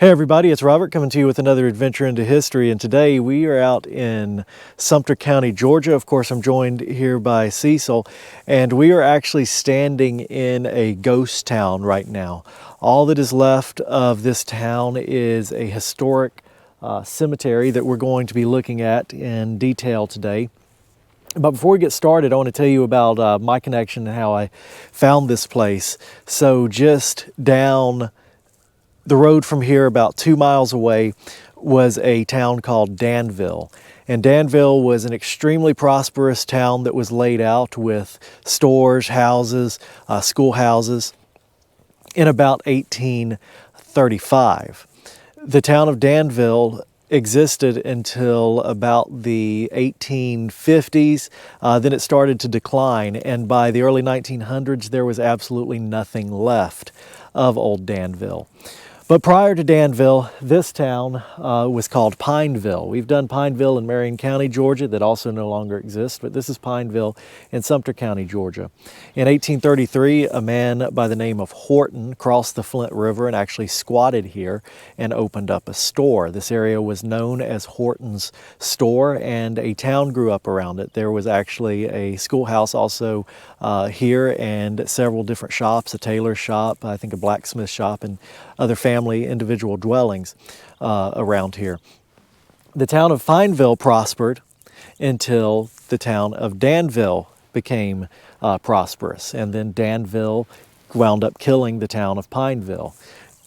Hey everybody, it's Robert coming to you with another adventure into history, and today we are out in Sumter County, Georgia. Of course, I'm joined here by Cecil, and we are actually standing in a ghost town right now. All that is left of this town is a historic cemetery that we're going to be looking at in detail today. But before we get started, I want to tell you about my connection and how I found this place. So just down the road from here, about 2 miles away, was a town called Danville. And Danville was an extremely prosperous town that was laid out with stores, houses, schoolhouses in about 1835. The town of Danville existed until about the 1850s. Then it started to decline, and by the early 1900s there was absolutely nothing left of old Danville. But prior to Danville, this town was called Pineville. We've done Pineville in Marion County, Georgia, that also no longer exists, but this is Pineville in Sumter County, Georgia. In 1833, a man by the name of Horton crossed the Flint River and actually squatted here and opened up a store. This area was known as Horton's store, and a town grew up around it. There was actually a schoolhouse also here, and several different shops, a tailor shop, I think a blacksmith shop, and other family individual dwellings around here. The town of Pineville prospered until the town of Danville became prosperous, and then Danville wound up killing the town of Pineville.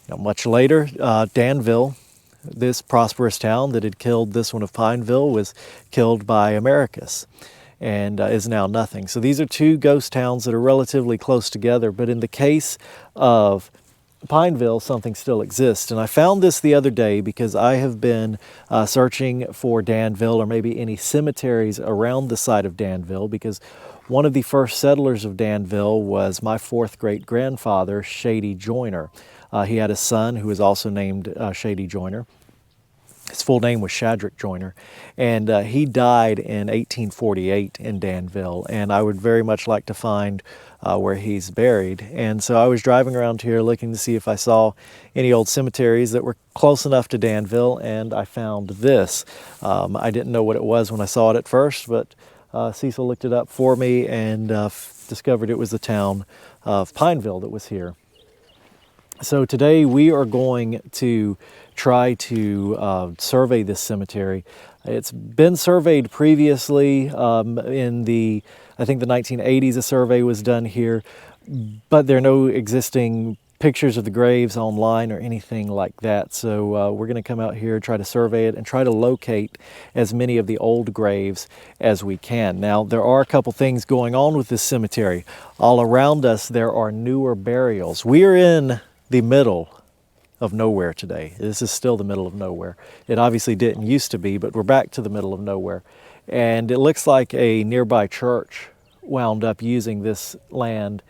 Now, much later, Danville, this prosperous town that had killed this one of Pineville, was killed by Americus and is now nothing. So these are two ghost towns that are relatively close together, but in the case of Pineville, something still exists. And I found this the other day because I have been searching for Danville, or maybe any cemeteries around the site of Danville, because one of the first settlers of Danville was my fourth great-grandfather, Shadrick Joiner. He had a son who was also named Shadrick Joiner. His full name was Shadrick Joiner, and he died in 1848 in Danville, and I would very much like to find where he's buried. And so I was driving around here looking to see if I saw any old cemeteries that were close enough to Danville, and I found this. I didn't know what it was when I saw it at first, but Cecil looked it up for me and discovered it was the town of Pineville that was here. So today we are going to try to survey this cemetery. It's been surveyed previously in the, I think the 1980s, a survey was done here, but there are no existing pictures of the graves online or anything like that. So we're going to come out here, try to survey it, and try to locate as many of the old graves as we can. Now, there are a couple things going on with this cemetery. All around us there are newer burials. We are in the middle of nowhere today. This is still the middle of nowhere. It obviously didn't used to be, but we're back to the middle of nowhere. And it looks like a nearby church wound up using this land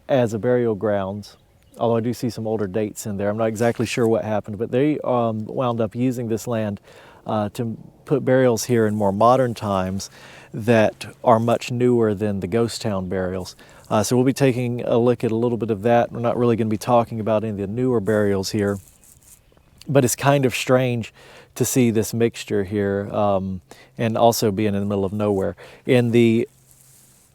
as a burial grounds, although I do see some older dates in there. I'm not exactly sure what happened, but they wound up using this land to put burials here in more modern times that are much newer than the ghost town burials. So we'll be taking a look at a little bit of that. We're not really going to be talking about any of the newer burials here, but it's kind of strange to see this mixture here and also being in the middle of nowhere. In the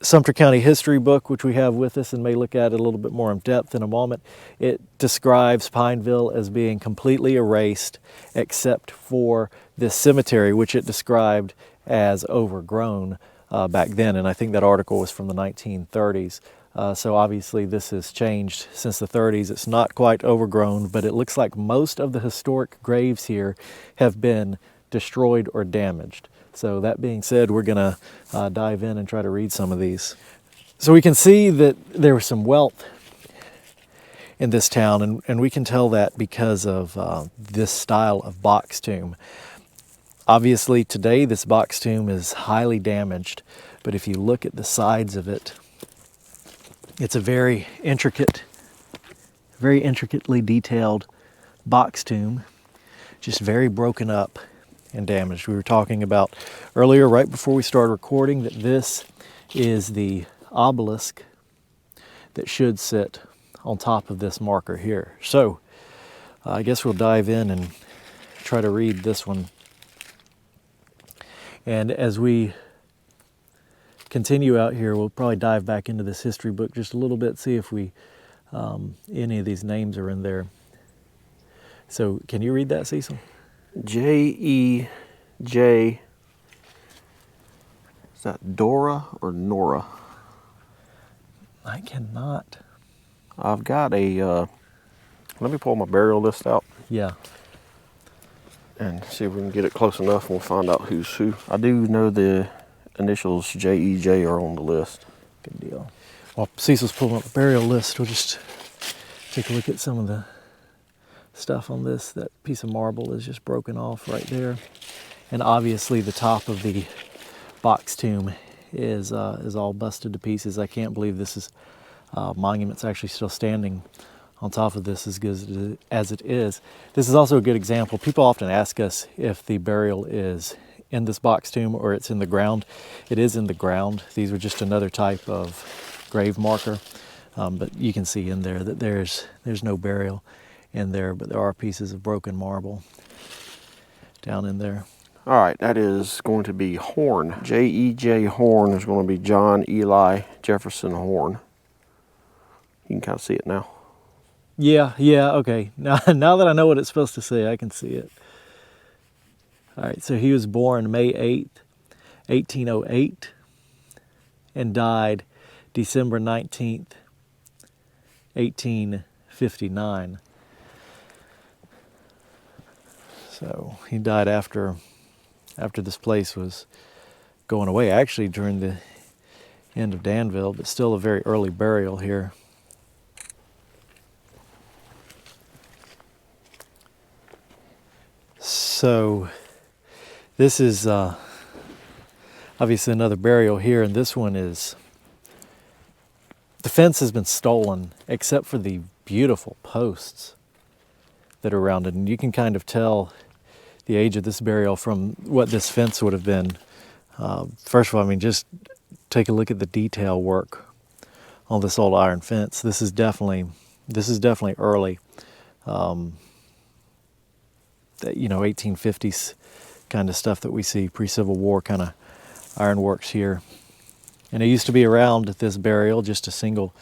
Sumter County history book, which we have with us and may look at it a little bit more in depth in a moment, it describes Pineville as being completely erased except for this cemetery, which it described as overgrown back then. And I think that article was from the 1930s. So obviously this has changed since the 30s. It's not quite overgrown, but it looks like most of the historic graves here have been destroyed or damaged. So that being said, we're going to dive in and try to read some of these. So we can see that there was some wealth in this town, and we can tell that because of this style of box tomb. Obviously today this box tomb is highly damaged, but if you look at the sides of it, it's a very intricately detailed box tomb, just very broken up and damaged. We were talking about earlier, right before we started recording, that this is the obelisk that should sit on top of this marker here. So I guess we'll dive in and try to read this one. And as we continue out here, we'll probably dive back into this history book just a little bit, see if we any of these names are in there. So can you read that, Cecil? J-E-J. Is that Dora or Nora? I cannot. I've got a, let me pull my burial list out. Yeah. And see if we can get it close enough and we'll find out who's who. I do know the initials J-E-J are on the list. Good deal. While Cecil's pulling up the burial list, we'll just take a look at some of the stuff on this. That piece of marble is just broken off right there. And obviously the top of the box tomb is all busted to pieces. I can't believe this is monument's actually still standing on top of this as good as it is. This is also a good example. People often ask us if the burial is in this box tomb or it's in the ground. It is in the ground. These are just another type of grave marker, but you can see in there that there's no burial in there, but there are pieces of broken marble down in there. All right, that is going to be Horne. J-E-J Horne is going to be John Eli Jefferson Horne. You can kind of see it now. Yeah, okay. Now that I know what it's supposed to say, I can see it. All right, so he was born May 8th, 1808, and died December 19th, 1859. So he died after this place was going away, actually during the end of Danville, but still a very early burial here. So this is obviously another burial here, and this one is, the fence has been stolen except for the beautiful posts that are around it, and you can kind of tell the age of this burial from what this fence would have been. First of all, I mean, just take a look at the detail work on this old iron fence. This is definitely early. 1850s kind of stuff that we see, pre-Civil War kind of ironworks here. And it used to be around this burial, just a single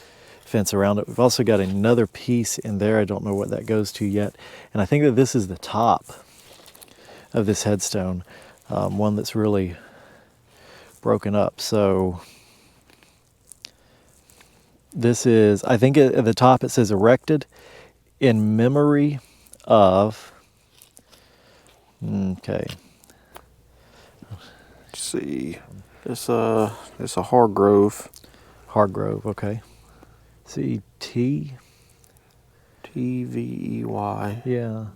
fence around it. We've also got another piece in there. I don't know what that goes to yet. And I think that this is the top of this headstone, one that's really broken up. So this is, I think at the top it says erected in memory of, okay. Let's see, it's a Hargrove. Hargrove, okay. See, T-V-E-Y. Yeah.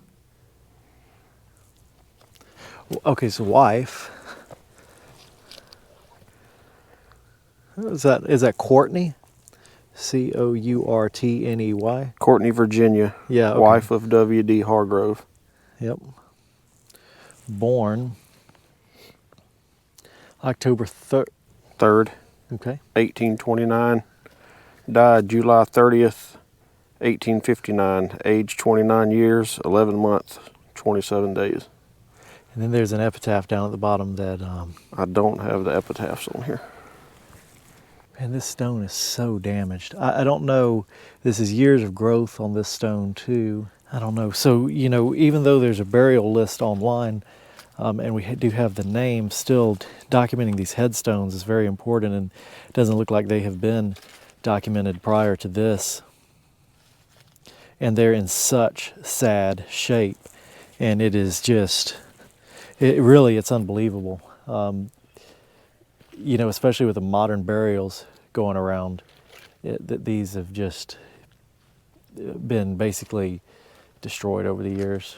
Okay, so wife. Is that Courtney? C-O-U-R-T-N-E-Y. Courtney, Virginia. Yeah, okay. Wife of W.D. Hargrove. Yep. Born October 3rd. Okay. 1829. Died July 30th, 1859. Age 29 years, 11 months, 27 days. And then there's an epitaph down at the bottom that... I don't have the epitaphs on here. Man, this stone is so damaged. I don't know. This is years of growth on this stone too. I don't know. So, even though there's a burial list online, and we do have the name, still documenting these headstones is very important, and it doesn't look like they have been documented prior to this. And they're in such sad shape, and it is just, it's unbelievable. Especially with the modern burials going around, that these have just been basically destroyed over the years.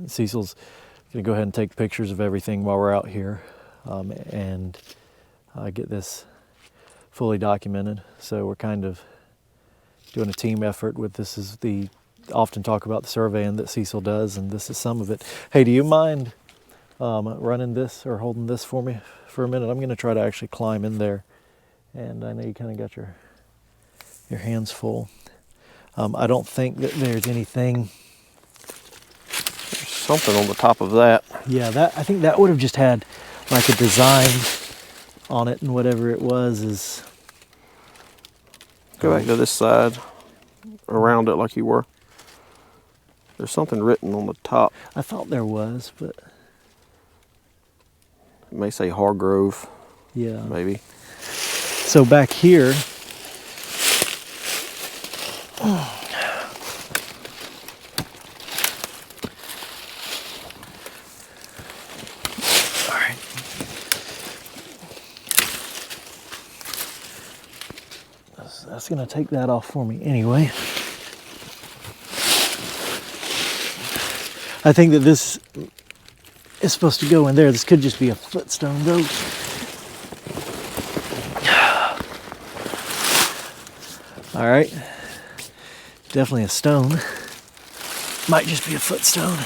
Cecil's going to go ahead and take pictures of everything while we're out here and get this fully documented. So we're kind of doing a team effort with this. Is the often talk about the surveying that Cecil does, and this is some of it. Hey, do you mind running this or holding this for me for a minute? I'm going to try to actually climb in there, and I know you kind of got your hands full. I don't think that there's anything. There's something on the top of that. Yeah, I think that would have just had like a design on it, and whatever it was is. Go back to this side, around it like you were. There's something written on the top. I thought there was, but It may say Hargrove, yeah. maybe. So back here, all right. That's gonna take that off for me anyway. I think that this is supposed to go in there. This could just be a footstone though. All right, definitely a stone. Might just be a footstone.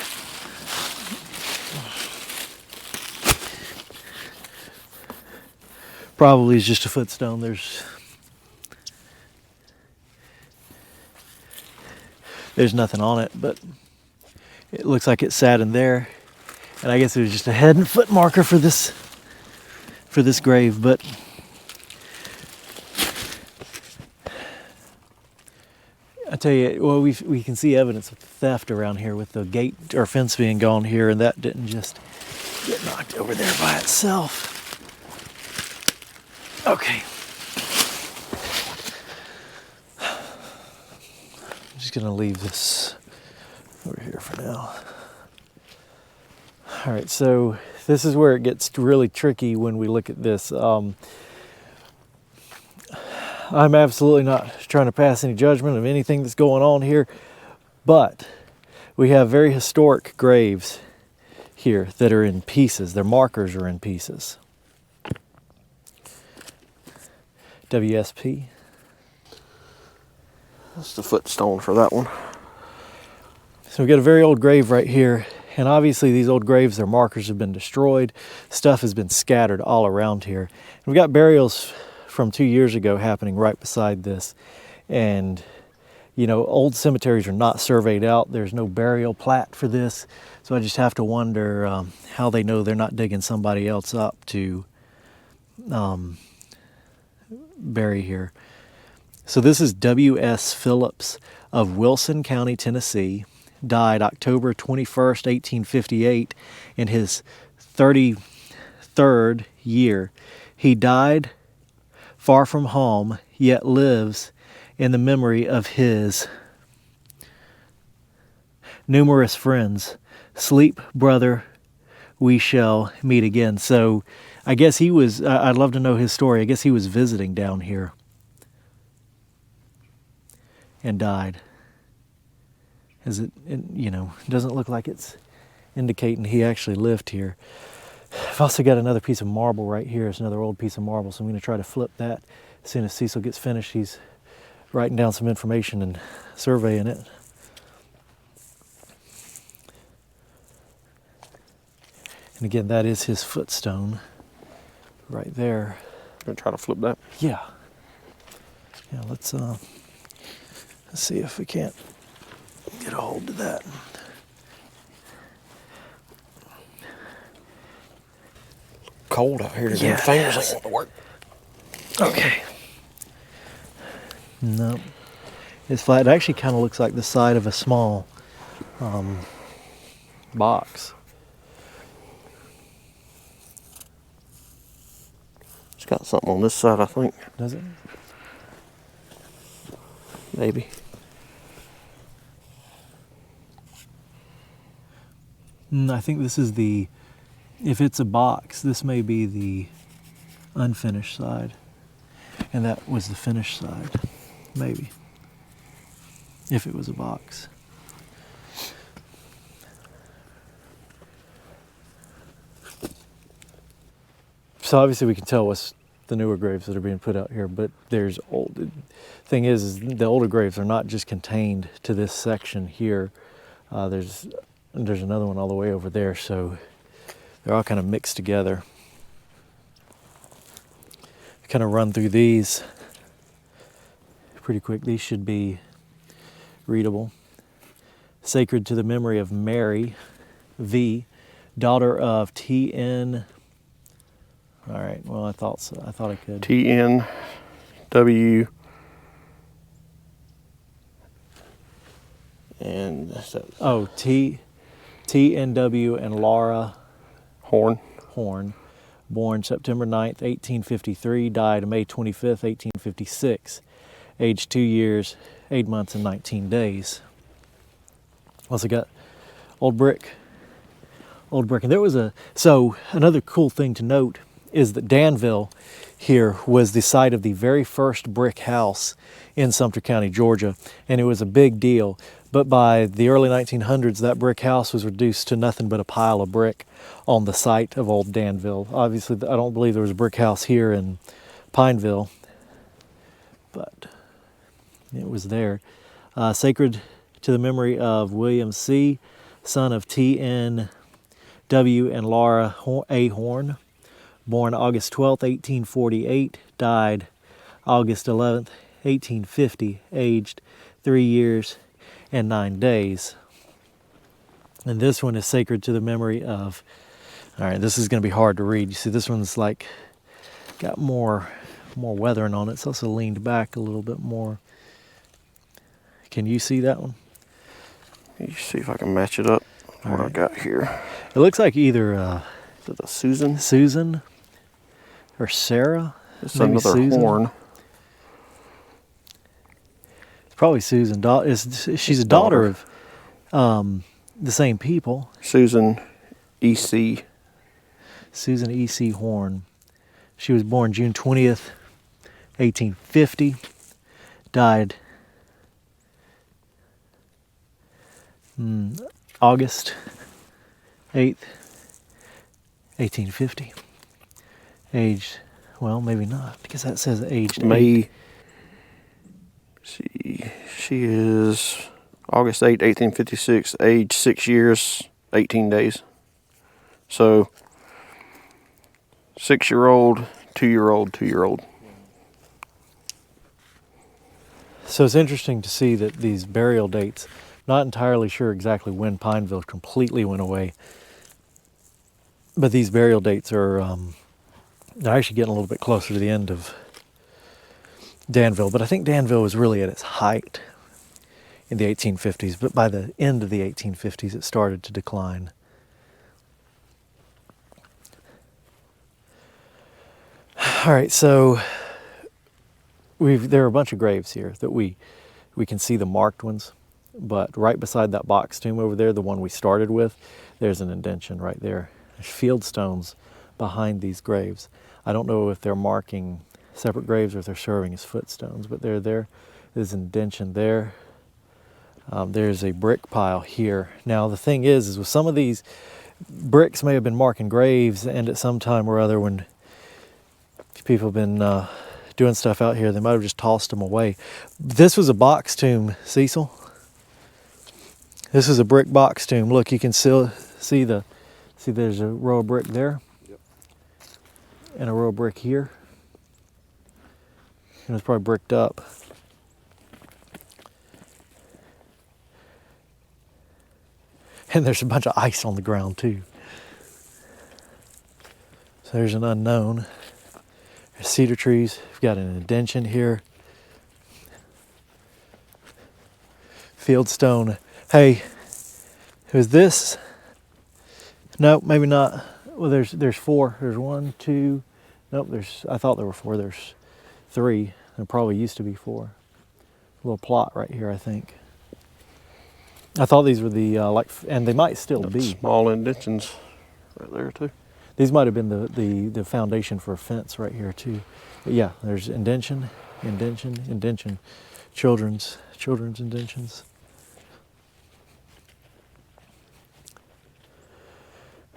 Probably is just a footstone. There's nothing on it, but it looks like it sat in there. And I guess it was just a head and foot marker for this grave, but I tell you, well, we can see evidence of theft around here with the gate or fence being gone here, and that didn't just get knocked over there by itself. Okay. I'm just gonna leave this over here for now. All right, so this is where it gets really tricky when we look at this. I'm absolutely not trying to pass any judgment of anything that's going on here, but we have very historic graves here that are in pieces. Their markers are in pieces. WSP. That's the footstone for that one. So we got a very old grave right here, and obviously these old graves, their markers have been destroyed. Stuff has been scattered all around here. And we got burials from 2 years ago happening right beside this. And, you know, old cemeteries are not surveyed out. There's no burial plat for this. So I just have to wonder how they know they're not digging somebody else up to bury here. So this is W.S. Phillips of Wilson County, Tennessee. Died October 21st, 1858, in his 33rd year. He died far from home, yet lives in the memory of his numerous friends. Sleep, brother, we shall meet again. So I guess he was, I'd love to know his story. I guess he was visiting down here and died. As it, you know, doesn't look like it's indicating he actually lived here. I've also got another piece of marble right here. It's another old piece of marble, so I'm going to try to flip that as soon as Cecil gets finished. He's writing down some information and surveying it. And again, that is his footstone right there. Gonna try to flip that. Yeah. Yeah, let's see if we can't get a hold of that. Cold out here. Yeah, Your fingers ain't want to work. Okay. No, it's flat. It actually kind of looks like the side of a small box. It's got something on this side, I think. Does it? Maybe. I think this is the, if it's a box, this may be the unfinished side. And that was the finished side. Maybe. If it was a box. So obviously we can tell what's the newer graves that are being put out here, but there's old. Thing is the older graves are not just contained to this section here. There's another one all the way over there, so they're all kind of mixed together. Kind of run through these pretty quick. These should be readable. Sacred to the memory of Mary V, daughter of T.N. All right, well, I thought so. I thought I could. T.N.W. And oh, T.N.W. and Laura Horne. Horne, born September 9th, 1853, died May 25th, 1856, aged 2 years, 8 months, and 19 days. Also got old brick. And there was so another cool thing to note is that Danville here was the site of the very first brick house in Sumter County, Georgia, and it was a big deal. But by the early 1900s, that brick house was reduced to nothing but a pile of brick on the site of old Danville. Obviously, I don't believe there was a brick house here in Pineville, but it was there. Sacred to the memory of William C., son of T.N.W. and Laura A. Horne, born August 12, 1848, died August 11, 1850, aged 3 years and 9 days. And this one is sacred to the memory of, all right, this is going to be hard to read. You see, this one's like got more weathering on it. It's also leaned back a little bit more. Can you see that one? Let me see if I can match it up. What I got here. It looks like either Is it a Susan? Susan or Sarah. It's Maybe another Susan. Horne. It's probably Susan. She's a daughter of the same people. Susan E.C. Susan E.C. Horne. She was born June 20th, 1850. Died August 8th, 1850. Aged, well, maybe not, because that says aged May. See, she is August 8, 1856, age 6 years, 18 days. So, 6-year-old, 2-year-old, 2-year-old. So it's interesting to see that these burial dates, not entirely sure exactly when Pineville completely went away, but these burial dates are they're actually getting a little bit closer to the end of Danville. But I think Danville was really at its height in the 1850s, but by the end of the 1850s it started to decline. All right, so there are a bunch of graves here that we can see the marked ones, but right beside that box tomb over there, the one we started with, there's an indention right there. There's field stones behind these graves. I don't know if they're marking separate graves or if they're serving as footstones, but they're there. There's an indention there. There's a brick pile here. Now the thing is with some of these, bricks may have been marking graves, and at some time or other when people have been doing stuff out here, they might have just tossed them away. This was a box tomb, Cecil. This is a brick box tomb. Look, you can still see there's a row of brick there. Yep. And a row of brick here. And it's probably bricked up. And there's a bunch of ice on the ground too. So there's an unknown. There's cedar trees. We've got an indention here. Fieldstone. Hey, who's this? Nope, maybe not. Well, there's 4. There's 1, 2. Nope, I thought there were 4. There's 3. There probably used to be 4. A little plot right here, I think. I thought these were the and they might still be small indentions right there too. These might have been the foundation for a fence right here too. But yeah, there's indention, children's indentions.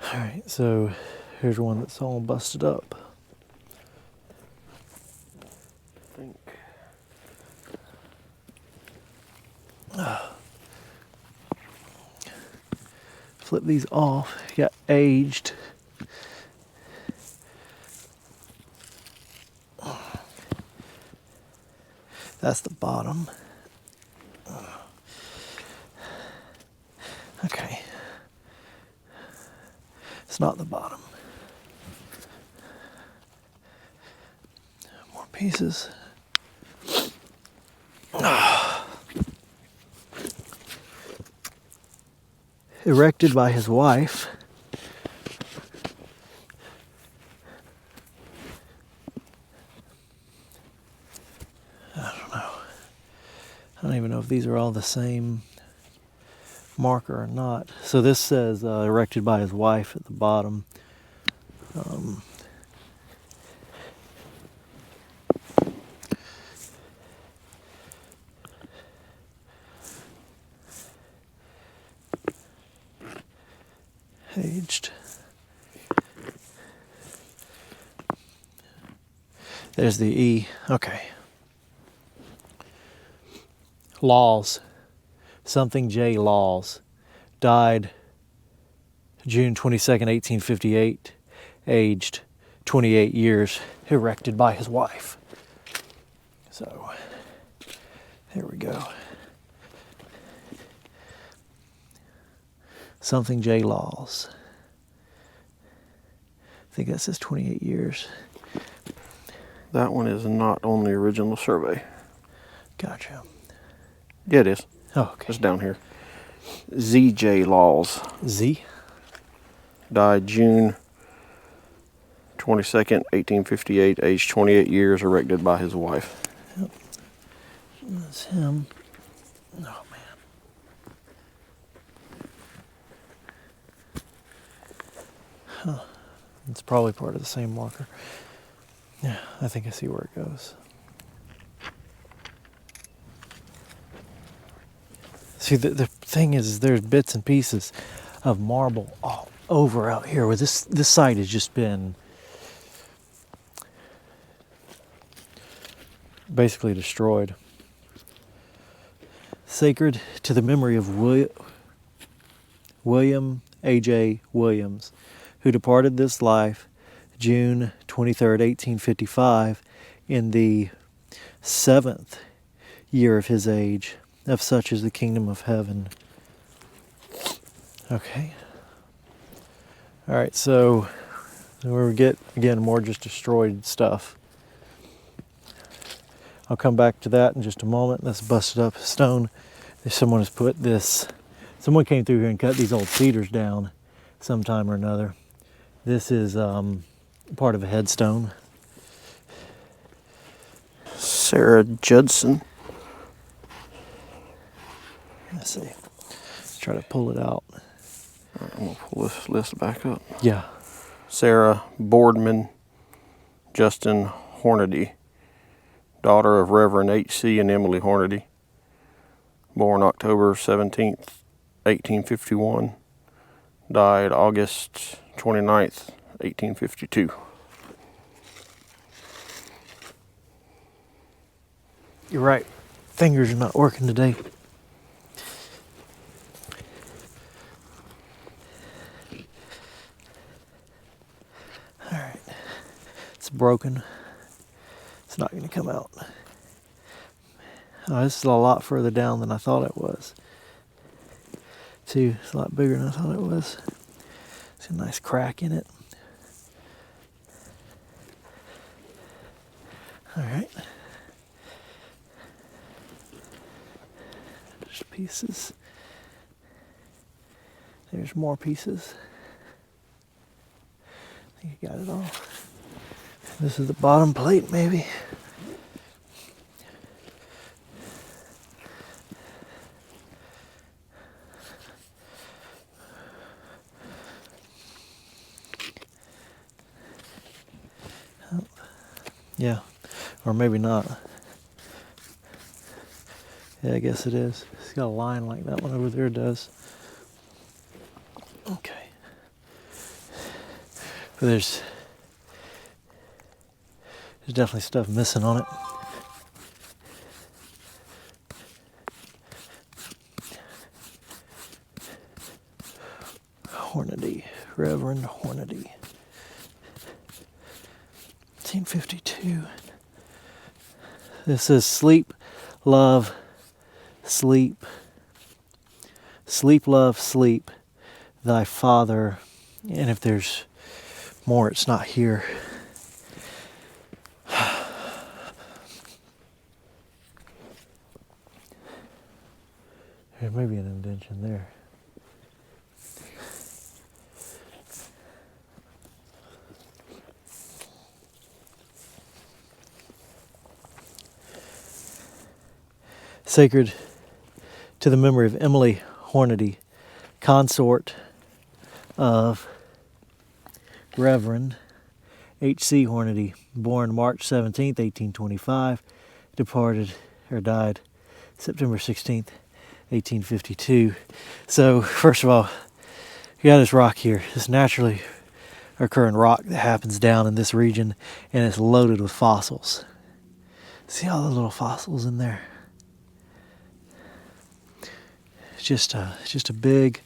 All right, so here's one that's all busted up. I think. Flip these off. You got aged. That's the bottom. Okay. It's not the bottom. More pieces. Erected by his wife. I don't even know if these are all the same marker or not. So this says erected by his wife at the bottom. Aged. There's the E. Okay. Laws. Something J. Laws. Died June 22nd, 1858. Aged 28 years. Erected by his wife. So, there we go. Something J. Laws. I think that says 28 years. That one is not on the original survey. Gotcha. Yeah, it is. Oh, okay. It's down here. Z.J. Laws. Z? Died June 22nd, 1858, aged 28 years, erected by his wife. Yep. That's him. Oh, man. Huh. It's probably part of the same marker. Yeah, I think I see where it goes. See, the thing is there's bits and pieces of marble all over out here where this site has just been basically destroyed. Sacred to the memory of William A.J. Williams, who departed this life June 23rd, 1855, in the 7th year of his age. Of such is the kingdom of heaven. Okay. All right, so we get, again, more just destroyed stuff. I'll come back to that in just a moment. Let's bust it up. Stone. Someone has put this, someone came through here and cut these old cedars down sometime or another. This is part of a headstone. Sarah Judson. Let's see. Let's try to pull it out. All right, I'm going to pull this list back up. Yeah. Sarah Boardman Justin Hornady, daughter of Reverend H.C. and Emily Hornady, born October 17th, 1851, died August 29th, 1852. You're right. Fingers are not working today. All right. It's broken. It's not going to come out. Oh, this is a lot further down than I thought it was. See, it's a lot bigger than I thought it was. It's a nice crack in it. All right. There's pieces. There's more pieces. I think I got it all. This is the bottom plate, maybe. Oh. Yeah, or maybe not. Yeah, I guess it is. It's got a line like that one over there does. Okay. But there's definitely stuff missing on it. Hornady, Reverend Hornady. 1852. This is sleep, love, sleep, Sleep, love, sleep, thy father. And if there's more, it's not here. There may be an indentation there. Sacred to the memory of Emily Hornady, consort of Reverend H.C. Hornady, born March 17th, 1825, departed or died September 16th, 1852. So, first of all, you got this rock here, this naturally occurring rock that happens down in this region, and it's loaded with fossils. See all the little fossils in there? It's just a big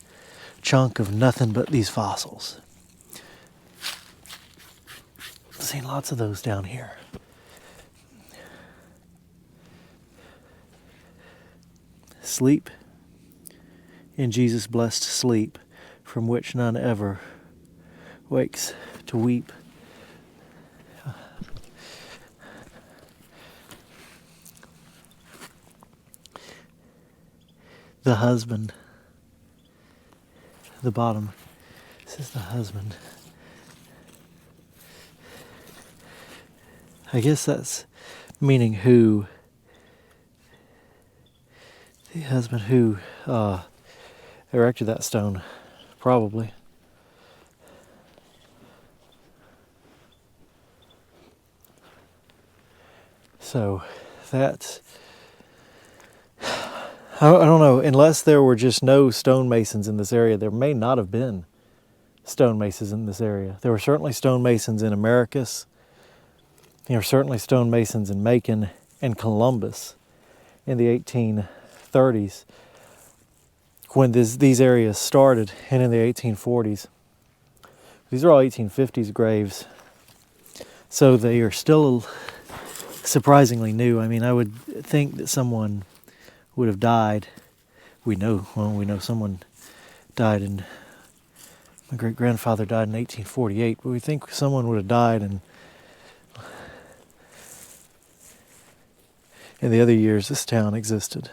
chunk of nothing but these fossils. I've seen lots of those down here. Sleep in Jesus' blessed sleep, from which none ever wakes to weep. The husband, the bottom, this is the husband. I guess that's meaning who, the husband who erected that stone, probably. So that's, I don't know, unless there were just no stonemasons in this area, there may not have been stonemasons in this area. There were certainly stonemasons in Americus. There were certainly stonemasons in Macon and Columbus in the 1830s when these areas started, and in the 1840s. These are all 1850s graves. So they are still surprisingly new. I mean, I would think that someone would have died. We know someone died my great-grandfather died in 1848, but we think someone would have died in the other years this town existed.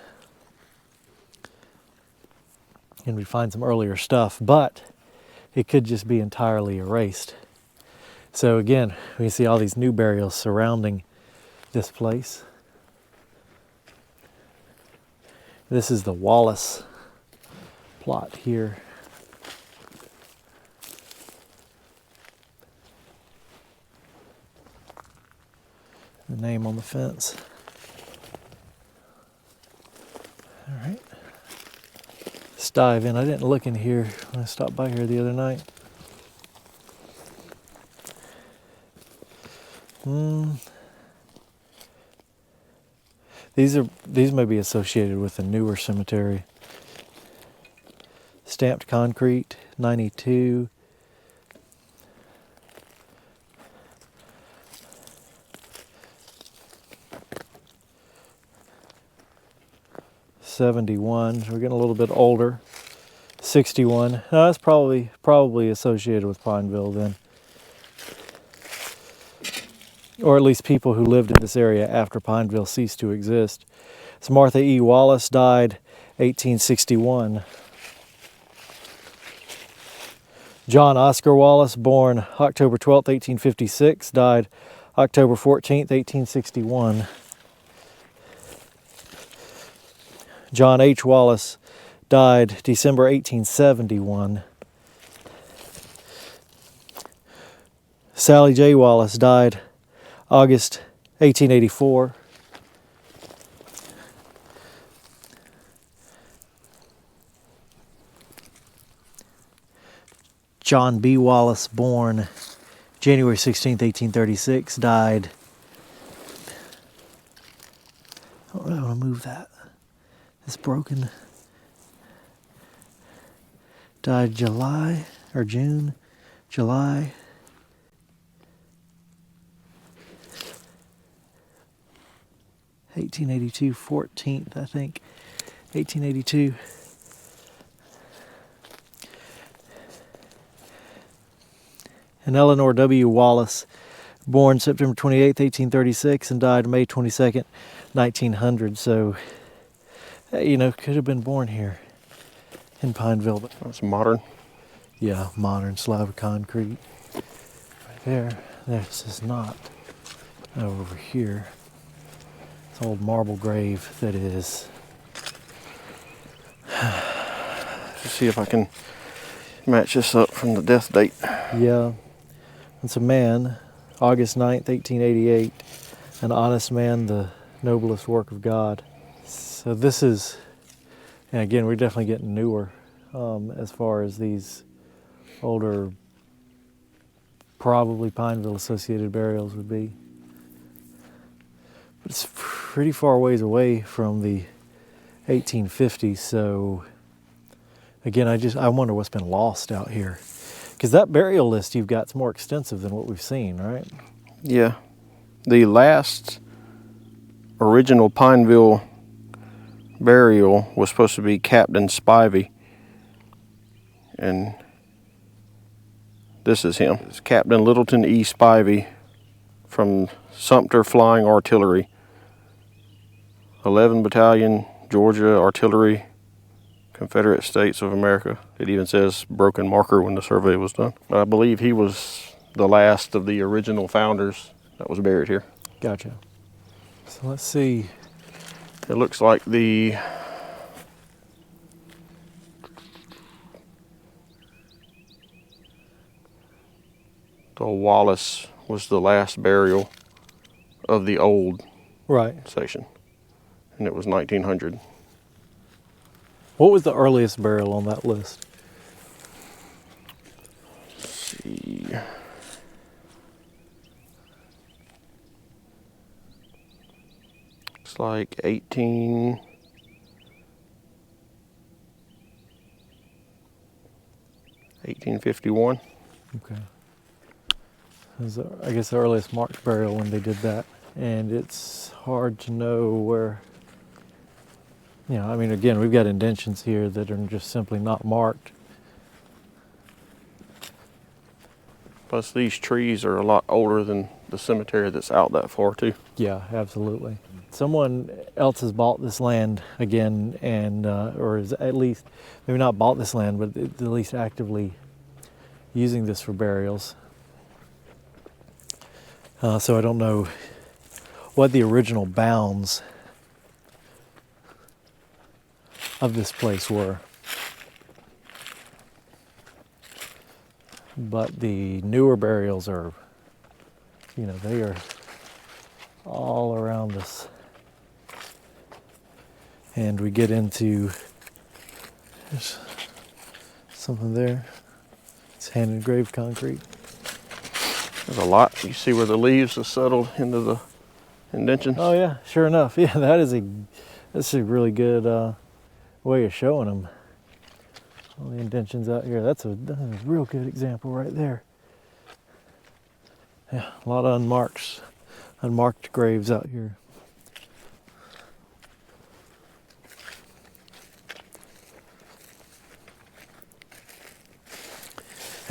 And we find some earlier stuff, but it could just be entirely erased. So again, we see all these new burials surrounding this place. This is the Wallace plot here. The name on the fence. All right. Let's dive in. I didn't look in here when I stopped by here the other night. These may be associated with a newer cemetery. Stamped concrete, 92. '71. We're getting a little bit older. 61. No, that's probably associated with Pineville then. Or at least people who lived in this area after Pineville ceased to exist. So Martha E. Wallace died 1861. John Oscar Wallace, born October 12th, 1856, died October 14th, 1861. John H. Wallace died December 1871. Sally J. Wallace died August 1884. John B. Wallace, born January 16th, 1836, died. I don't really want to move that. It's broken. Died July 1882, 14th, I think. 1882. And Eleanor W. Wallace, born September 28th, 1836, and died May 22nd, 1900. So, you know, could have been born here in Pineville. But That's modern. yeah, modern slab of concrete. Right there. This is not. Over here. It's an old marble grave that is. Let's see if I can match this up from the death date. Yeah. It's a man, August 9th, 1888. An honest man, the noblest work of God. So this is, and again, we're definitely getting newer as far as these older, probably Pineville associated burials would be. But it's pretty far ways away from the 1850s, so again, I wonder what's been lost out here. Because that burial list you've got is more extensive than what we've seen, right? Yeah. The last original Pineville burial was supposed to be Captain Spivey. And this is him. It's Captain Littleton E. Spivey from Sumter Flying Artillery. 11 Battalion, Georgia Artillery, Confederate States of America. It even says broken marker when the survey was done. I believe he was the last of the original founders that was buried here. Gotcha. So let's see. It looks like the Wallace was the last burial of the old Right. section, and it was 1900. What was the earliest burial on that list? Let's see. Looks like 1851. Okay. I guess the earliest marked burial when they did that. And it's hard to know where, you know, I mean, again, we've got indentions here that are just simply not marked. Plus these trees are a lot older than the cemetery that's out that far too. Yeah, absolutely. Someone else has bought this land again and, or is at least, maybe not bought this land, but at least actively using this for burials. So I don't know what the original bounds of this place were. But the newer burials are, you know, they are all around us. And we get into, there's something there. It's hand engraved concrete. There's a lot. You see where the leaves have settled into the indentions? Oh yeah, sure enough. Yeah, that's a really good way of showing them. All the indentions out here. That's a real good example right there. Yeah, a lot of unmarked graves out here.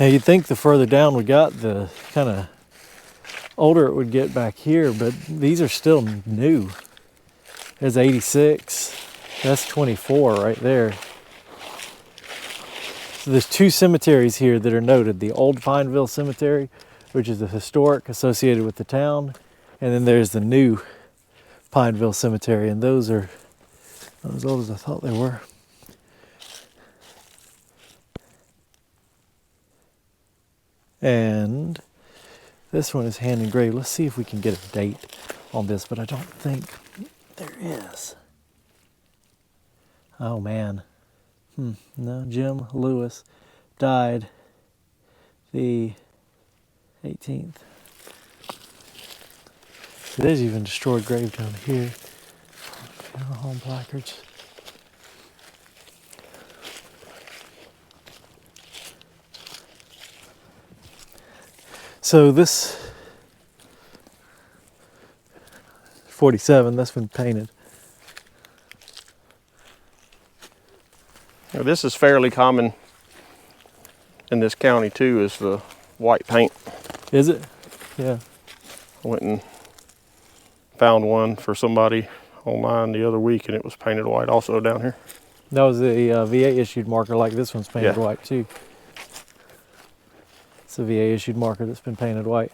Now you'd think the further down we got, the kind of older it would get back here, but these are still new. There's 86. That's 24 right there. So there's two cemeteries here that are noted. The old Pineville Cemetery, which is the historic associated with the town, and then there's the new Pineville Cemetery, and those are not as old as I thought they were. And this one is hand engraved. Let's see if we can get a date on this, but I don't think there is. Oh man. No, Jim Lewis died the 18th. So there's even destroyed grave down here. Funeral home placards. So this 47, that's been painted. Now, this is fairly common in this county too, is the white paint. Is it? Yeah. I went and found one for somebody online the other week, and it was painted white also down here. That was a VA issued marker, like this one's painted Yeah. white too. It's a VA issued marker that's been painted white.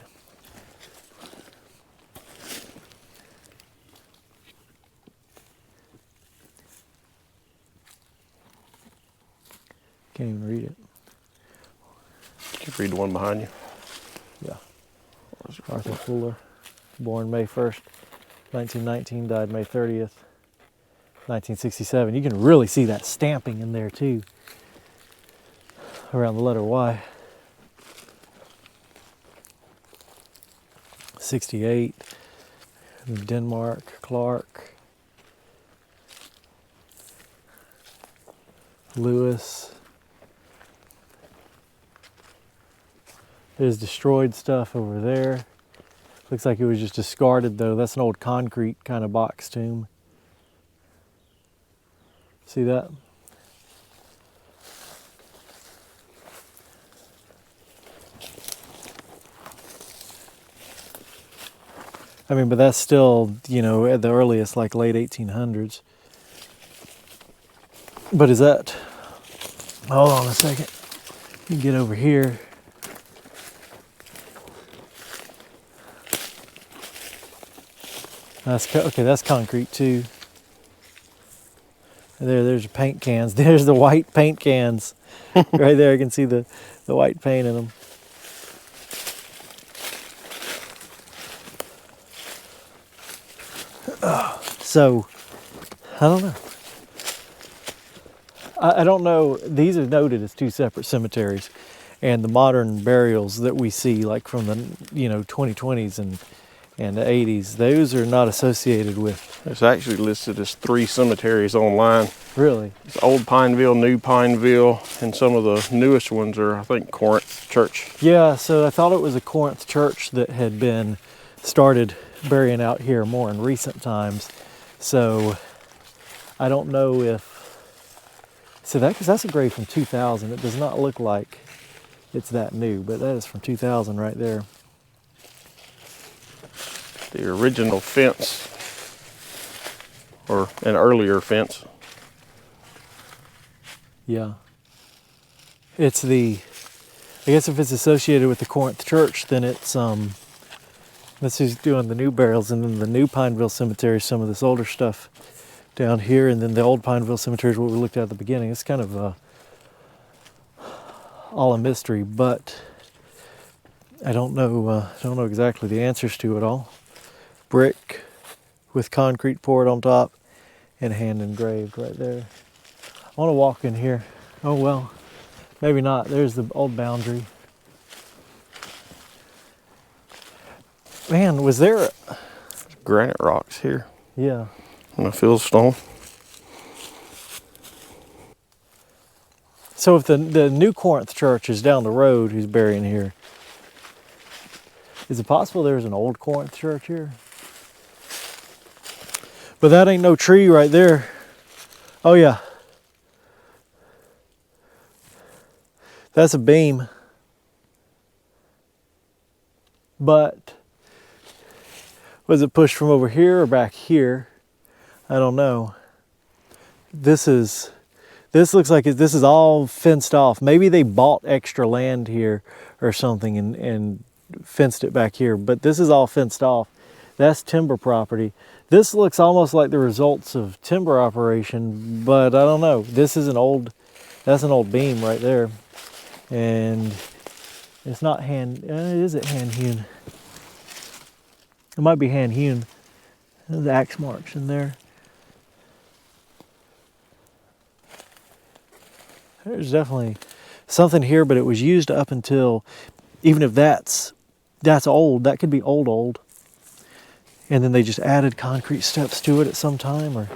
Can't even read it. Can you read the one behind you? Yeah. Arthur Fuller, born May 1st, 1919, died May 30th, 1967. You can really see that stamping in there too, around the letter Y. 68, Denmark, Clark, Lewis. There's destroyed stuff over there. Looks like it was just discarded though. That's an old concrete kind of box tomb. See that? I mean, but that's still, you know, at the earliest, like late 1800s. But is that, hold on a second. You can get over here. Okay, that's concrete too. There's your paint cans. There's the white paint cans. Right there, I can see the white paint in them. So, I don't know. I don't know. These are noted as two separate cemeteries, and the modern burials that we see, like from the 2020s and the 80s, those are not associated with. It's actually listed as 3 cemeteries online. Really? It's Old Pineville, New Pineville, and some of the newest ones are, I think, Corinth Church. Yeah, so I thought it was a Corinth church that had been started burying out here more in recent times. So I don't know if, so because that's a grave from 2000. It does not look like it's that new, but that is from 2000 right there. The original fence, or an earlier fence. Yeah. It's I guess if it's associated with the Corinth church, then it's, that's who's doing the new burials, and then the new Pineville Cemetery, some of this older stuff down here, and then the old Pineville Cemetery is what we looked at the beginning. It's kind of all a mystery, but I don't know exactly the answers to it all. Brick with concrete poured on top and hand engraved right there. I want to walk in here. Oh well, maybe not. There's the old boundary. Man, was there Granite rocks here. Yeah. And a fieldstone. So if the new Corinth church is down the road, who's burying here, is it possible there's an old Corinth church here? But that ain't no tree right there. Oh yeah. That's a beam. But was it pushed from over here or back here? I don't know. This looks like this is all fenced off. Maybe they bought extra land here or something and fenced it back here, but this is all fenced off. That's timber property. This looks almost like the results of timber operation, but I don't know. That's an old beam right there. And it's not is it hand hewn? It might be hand hewn. There's axe marks in there. There's definitely something here, but it was used up until, even if that's old, that could be old. And then they just added concrete steps to it at some time, or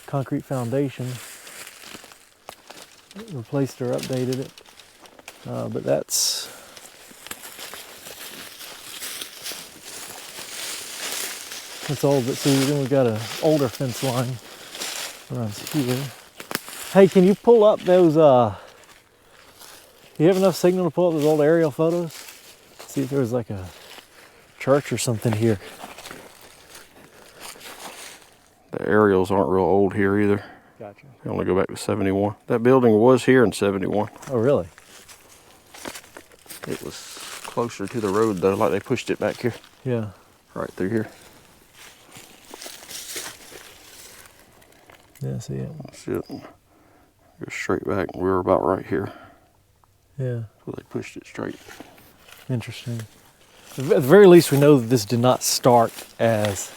concrete foundation. Replaced or updated it. But that's old. But see, then we've got an older fence line runs here. Hey, can you pull up those You have enough signal to pull up those old aerial photos? See if there was like a church or something here. The aerials aren't real old here either. Gotcha. They only go back to 71. That building was here in 71. Oh, really? It was closer to the road though, like they pushed it back here. Yeah. Right through here. Yeah, see it. That's it. Go straight back. We were about right here. Yeah. So they pushed it straight. Interesting. At the very least, we know that this did not start as,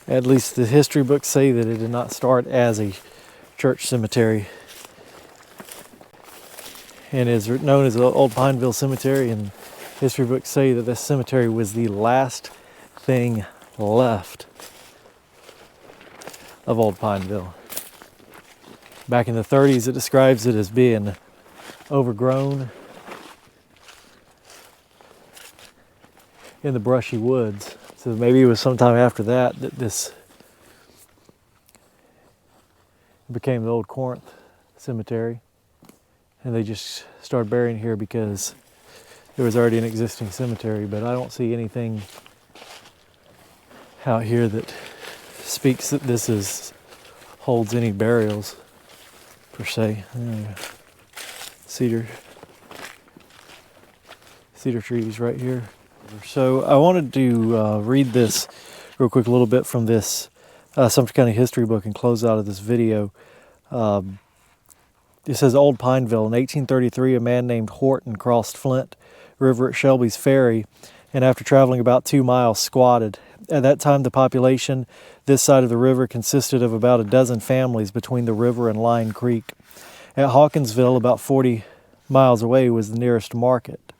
at least the history books say that it did not start as a church cemetery. And is known as the Old Pineville Cemetery, and history books say that this cemetery was the last thing left of Old Pineville. Back in the 30s, it describes it as being overgrown in the brushy woods. So maybe it was sometime after that that this became the Old Corinth Cemetery. And they just started burying here because there was already an existing cemetery, but I don't see anything out here that speaks that this holds any burials per se. Cedar trees right here. So I wanted to read this real quick, a little bit from this Sumter County history book and close out of this video. It says, Old Pineville. In 1833, a man named Horton crossed Flint River at Shelby's Ferry, and after traveling about 2 miles, squatted. At that time, the population this side of the river consisted of about a dozen families between the river and Line Creek. At Hawkinsville, about 40 miles away, was the nearest market.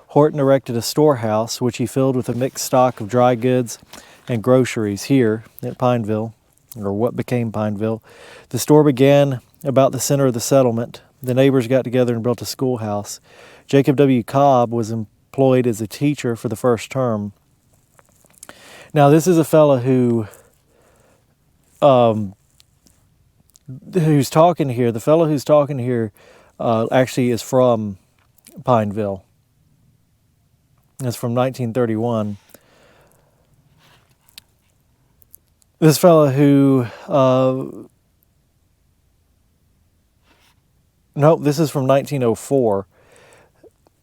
Horton erected a storehouse, which he filled with a mixed stock of dry goods and groceries here at Pineville, or what became Pineville. The store began about the center of the settlement. The neighbors got together and built a schoolhouse. Jacob W. Cobb was employed as a teacher for the first term. Now, this is a fellow who's talking here. The fellow who's talking here actually is from Pineville. It's from 1931. This fellow who nope, this is from 1904.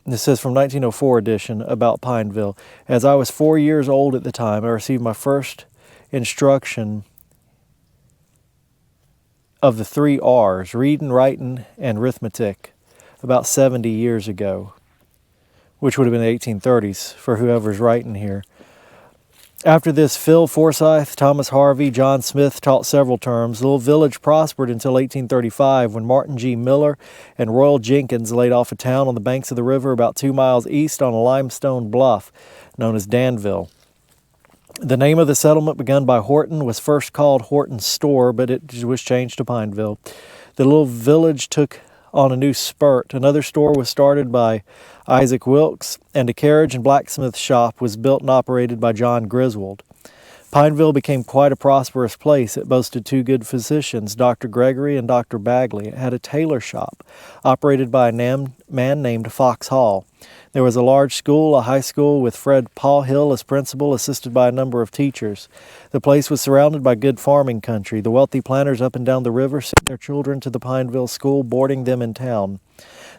This says from 1904 edition about Pineville. As I was 4 years old at the time, I received my first instruction of the 3 R's, reading, writing, and arithmetic, about 70 years ago, which would have been the 1830s for whoever's writing here. After this, Phil Forsyth, Thomas Harvey, John Smith taught several terms. The little village prospered until 1835 when Martin G. Miller and Royal Jenkins laid off a town on the banks of the river about 2 miles east on a limestone bluff known as Danville. The name of the settlement begun by Horton was first called Horton's Store, but it was changed to Pineville. The little village took on a new spurt. Another store was started by Isaac Wilkes, and a carriage and blacksmith shop was built and operated by John Griswold. Pineville became quite a prosperous place. It boasted 2 good physicians, Dr. Gregory and Dr. Bagley. It had a tailor shop operated by a man named Fox Hall. There was a large school, a high school with Fred Pawhill as principal, assisted by a number of teachers. The place was surrounded by good farming country. The wealthy planters up and down the river sent their children to the Pineville school, boarding them in town.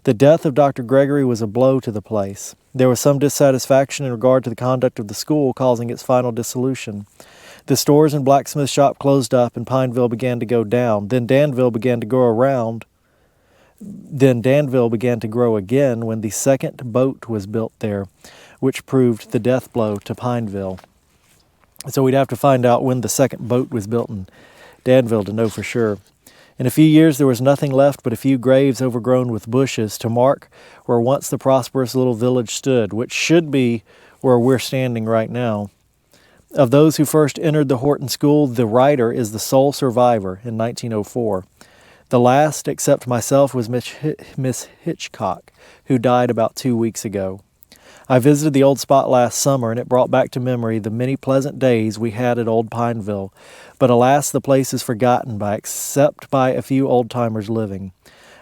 The death of Dr. Gregory was a blow to the place. There was some dissatisfaction in regard to the conduct of the school, causing its final dissolution. The stores and blacksmith shop closed up, and Pineville began to go down. Then Danville began to grow again when the second boat was built there, which proved the death blow to Pineville. So we'd have to find out when the second boat was built in Danville to know for sure. In a few years, there was nothing left but a few graves overgrown with bushes to mark where once the prosperous little village stood, which should be where we're standing right now. Of those who first entered the Horton School, the writer is the sole survivor in 1904. The last, except myself, was Miss Hitchcock, who died about 2 weeks ago. I visited the old spot last summer, and it brought back to memory the many pleasant days we had at Old Pineville. But alas, the place is forgotten except by a few old-timers living.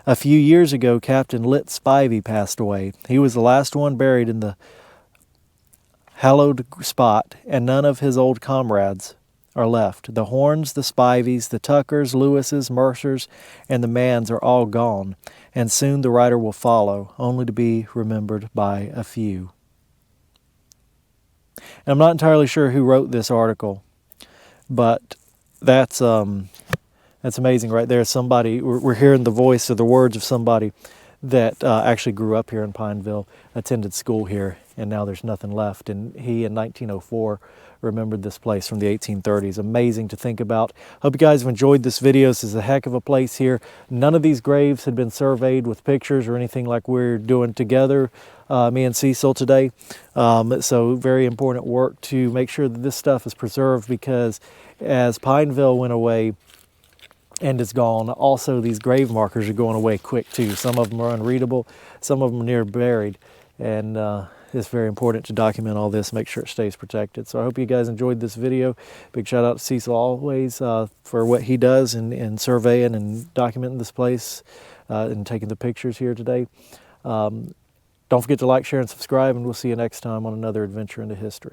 A few years ago, Captain Spivey passed away. He was the last one buried in the hallowed spot, and none of his old comrades are left. The Hornes, the Spiveys, the Tuckers, Lewises, Mercers, and the Manns are all gone, and soon the writer will follow, only to be remembered by a few. And I'm not entirely sure who wrote this article, but that's amazing right there. Somebody, we're hearing the voice or the words of somebody that actually grew up here in Pineville, attended school here, and now there's nothing left. And he, in 1904, remembered this place from the 1830s. Amazing to think about. Hope you guys have enjoyed this video. This is a heck of a place here. None of these graves had been surveyed with pictures or anything like we're doing together, me and Cecil today. So very important work to make sure that this stuff is preserved, because as Pineville went away and is gone, also these grave markers are going away quick too. Some of them are unreadable, some of them are near buried, and it's very important to document all this, make sure it stays protected. So I hope you guys enjoyed this video. Big shout out to Cecil always for what he does in surveying and documenting this place and taking the pictures here today. Don't forget to like, share, and subscribe, and we'll see you next time on another adventure into history.